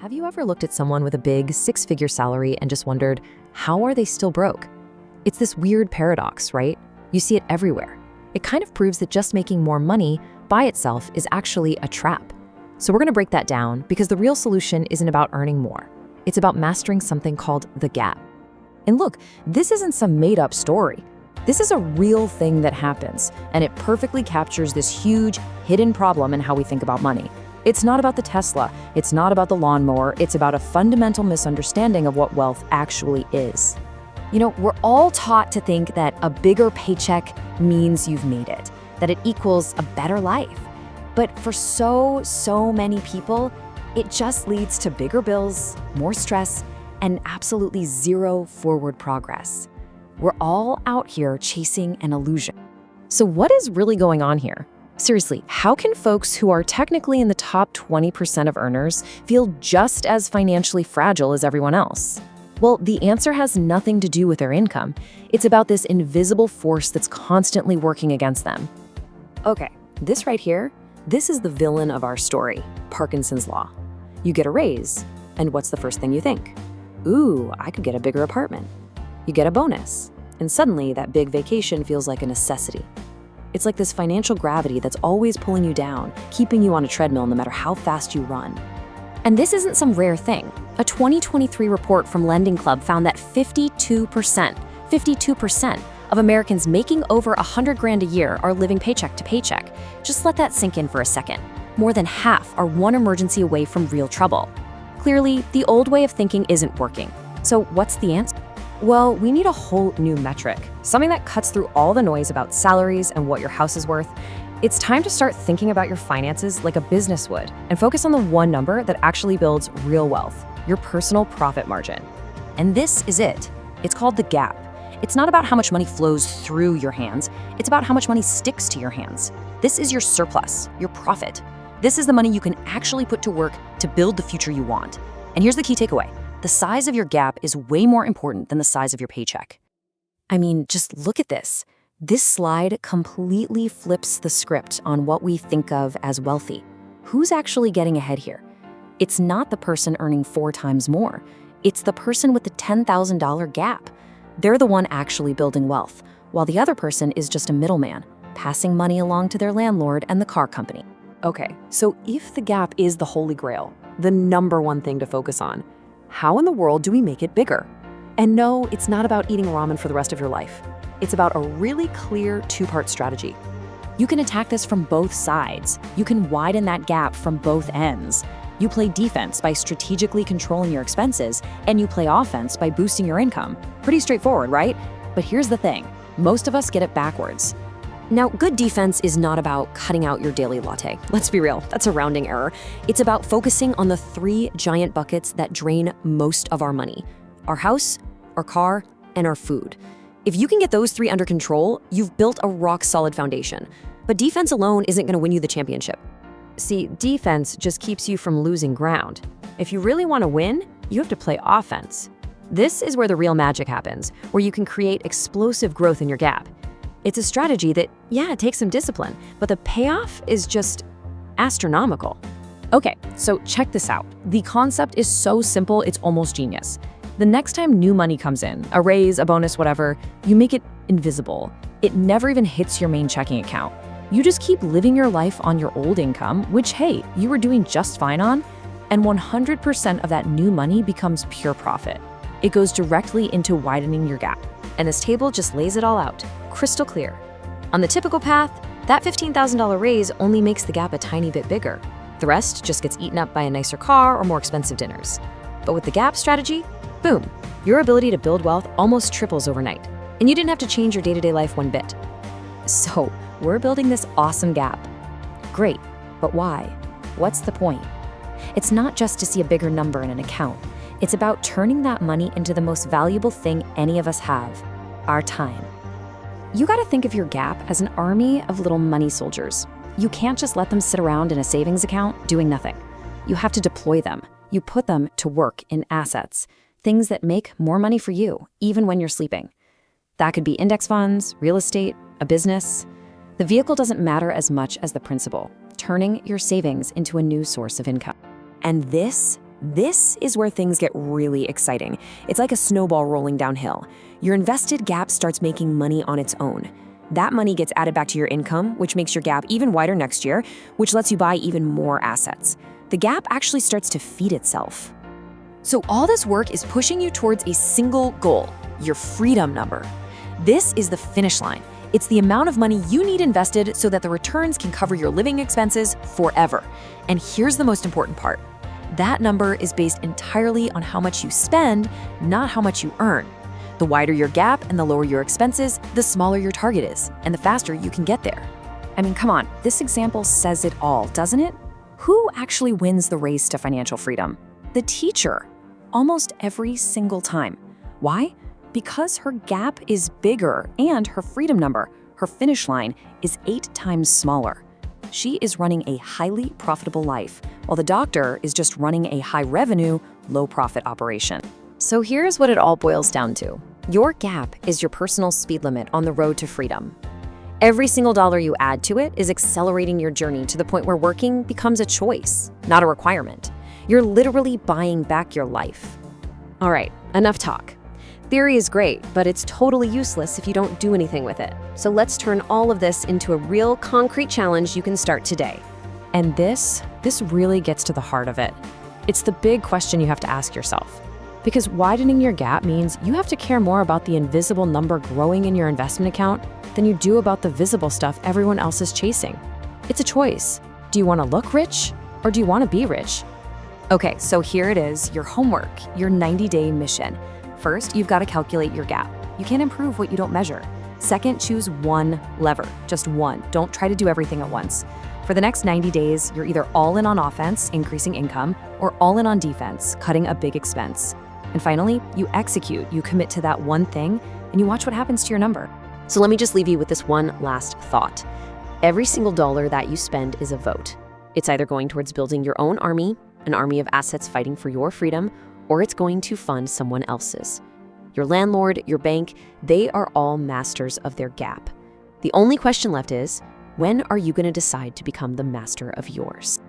Have you ever looked at someone with a big six-figure salary and just wondered, how are they still broke? It's this weird paradox, right? You see it everywhere. It kind of proves that just making more money by itself is actually a trap. So we're going to break that down because the real solution isn't about earning more. It's about mastering something called the gap. And look, this isn't some made-up story. This is a real thing that happens, and it perfectly captures this huge, hidden problem in how we think about money. It's not about the Tesla, it's not about the lawnmower, it's about a fundamental misunderstanding of what wealth actually is. You know, we're all taught to think that a bigger paycheck means you've made it, that it equals a better life. But for so many people, it just leads to bigger bills, more stress, and absolutely zero forward progress. We're all out here chasing an illusion. So what is really going on here? Seriously, how can folks who are technically in the top 20% of earners feel just as financially fragile as everyone else? Well, the answer has nothing to do with their income. It's about this invisible force that's constantly working against them. Okay, this right here, this is the villain of our story, Parkinson's Law. You get a raise, and what's the first thing you think? Ooh, I could get a bigger apartment. You get a bonus, and suddenly that big vacation feels like a necessity. It's like this financial gravity that's always pulling you down, keeping you on a treadmill no matter how fast you run. And this isn't some rare thing. A 2023 report from Lending Club found that 52% of Americans making over $100,000 a year are living paycheck to paycheck. Just let that sink in for a second. More than half are one emergency away from real trouble. Clearly, the old way of thinking isn't working. So what's the answer? Well, we need a whole new metric, something that cuts through all the noise about salaries and what your house is worth. It's time to start thinking about your finances like a business would and focus on the one number that actually builds real wealth, your personal profit margin. And this is it. It's called the gap. It's not about how much money flows through your hands. It's about how much money sticks to your hands. This is your surplus, your profit. This is the money you can actually put to work to build the future you want. And here's the key takeaway. The size of your gap is way more important than the size of your paycheck. I mean, just look at this. This slide completely flips the script on what we think of as wealthy. Who's actually getting ahead here? It's not the person earning 4 times more. It's the person with the $10,000 gap. They're the one actually building wealth, while the other person is just a middleman, passing money along to their landlord and the car company. Okay, so if the gap is the holy grail, the number one thing to focus on, how in the world do we make it bigger? And no, it's not about eating ramen for the rest of your life. It's about a really clear 2-part strategy. You can attack this from both sides. You can widen that gap from both ends. You play defense by strategically controlling your expenses, and you play offense by boosting your income. Pretty straightforward, right? But here's the thing. Most of us get it backwards. Now, good defense is not about cutting out your daily latte. Let's be real, that's a rounding error. It's about focusing on the 3 giant buckets that drain most of our money: our house, our car, and our food. If you can get those 3 under control, you've built a rock-solid foundation. But defense alone isn't going to win you the championship. See, defense just keeps you from losing ground. If you really want to win, you have to play offense. This is where the real magic happens, where you can create explosive growth in your gap. It's a strategy that, yeah, it takes some discipline, but the payoff is just astronomical. Okay, so check this out. The concept is so simple, it's almost genius. The next time new money comes in, a raise, a bonus, whatever, you make it invisible. It never even hits your main checking account. You just keep living your life on your old income, which, hey, you were doing just fine on, and 100% of that new money becomes pure profit. It goes directly into widening your gap. And this table just lays it all out, crystal clear. On the typical path, that $15,000 raise only makes the gap a tiny bit bigger. The rest just gets eaten up by a nicer car or more expensive dinners. But with the gap strategy, boom, your ability to build wealth almost triples overnight. And you didn't have to change your day-to-day life one bit. So, we're building this awesome gap. Great, but why? What's the point? It's not just to see a bigger number in an account. It's about turning that money into the most valuable thing any of us have, our time. You gotta think of your gap as an army of little money soldiers. You can't just let them sit around in a savings account doing nothing. You have to deploy them. You put them to work in assets, things that make more money for you, even when you're sleeping. That could be index funds, real estate, a business. The vehicle doesn't matter as much as the principle, turning your savings into a new source of income. And this This is where things get really exciting. It's like a snowball rolling downhill. Your invested gap starts making money on its own. That money gets added back to your income, which makes your gap even wider next year, which lets you buy even more assets. The gap actually starts to feed itself. So all this work is pushing you towards a single goal, your freedom number. This is the finish line. It's the amount of money you need invested so that the returns can cover your living expenses forever. And here's the most important part. That number is based entirely on how much you spend, not how much you earn. The wider your gap and the lower your expenses, the smaller your target is, and the faster you can get there. I mean, come on, this example says it all, doesn't it? Who actually wins the race to financial freedom? The teacher, almost every single time. Why? Because her gap is bigger and her freedom number, her finish line, is 8 times smaller. She is running a highly profitable life, while the doctor is just running a high-revenue, low-profit operation. So here's what it all boils down to. Your gap is your personal speed limit on the road to freedom. Every single dollar you add to it is accelerating your journey to the point where working becomes a choice, not a requirement. You're literally buying back your life. All right, enough talk. Theory is great, but it's totally useless if you don't do anything with it. So let's turn all of this into a real concrete challenge you can start today. And this really gets to the heart of it. It's the big question you have to ask yourself. Because widening your gap means you have to care more about the invisible number growing in your investment account than you do about the visible stuff everyone else is chasing. It's a choice. Do you want to look rich or do you want to be rich? Okay, so here it is, your homework, your 90-day mission. First, you've got to calculate your gap. You can't improve what you don't measure. Second, choose one lever, just one. Don't try to do everything at once. For the next 90 days, you're either all in on offense, increasing income, or all in on defense, cutting a big expense. And finally, you execute, you commit to that one thing, and you watch what happens to your number. So let me just leave you with this one last thought. Every single dollar that you spend is a vote. It's either going towards building your own army, an army of assets fighting for your freedom, or it's going to fund someone else's. Your landlord, your bank, they are all masters of their gap. The only question left is, when are you going to decide to become the master of yours?